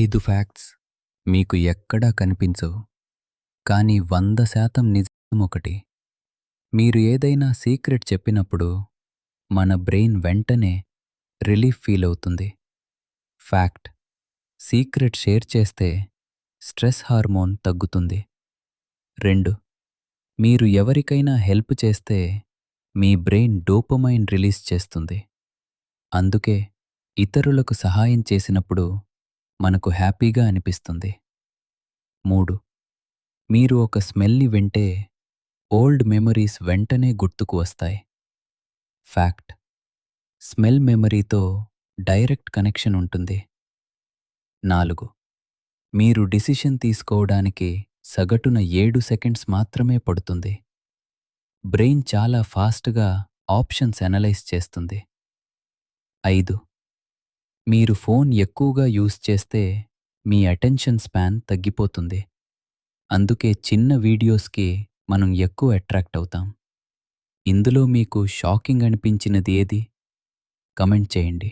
5 facts మీకు ఎక్కడా కనిపించవు, కానీ 100% నిజం ఒకటి. మీరు ఏదైనా సీక్రెట్ చెప్పినప్పుడు మన బ్రెయిన్ వెంటనే రిలీఫ్ ఫీల్ అవుతుంది. ఫ్యాక్ట్: సీక్రెట్ షేర్ చేస్తే స్ట్రెస్ హార్మోన్ తగ్గుతుంది. 2. మీరు ఎవరికైనా హెల్ప్ చేస్తే మీ బ్రెయిన్ డోపమైన్ రిలీజ్ చేస్తుంది. అందుకే ఇతరులకు సహాయం చేసినప్పుడు మనకు హ్యాపీగా అనిపిస్తుంది. 3. మీరు ఒక స్మెల్ని వింటే ఓల్డ్ మెమరీస్ వెంటనే గుర్తుకు వస్తాయి. ఫ్యాక్ట్: స్మెల్ మెమరీతో డైరెక్ట్ కనెక్షన్ ఉంటుంది. 4. మీరు డిసిషన్ తీసుకోవడానికి సగటున 7 సెకండ్స్ మాత్రమే పడుతుంది. బ్రెయిన్ చాలా ఫాస్ట్గా ఆప్షన్స్ అనలైజ్ చేస్తుంది. 5. మీరు ఫోన్ ఎక్కువగా యూజ్ చేస్తే మీ అటెన్షన్ స్పాన్ తగ్గిపోతుంది. అందుకే చిన్న వీడియోస్కి మనం ఎక్కువ అట్రాక్ట్ అవుతాం. ఇందులో మీకు షాకింగ్ అనిపించినది ఏది? కమెంట్ చేయండి.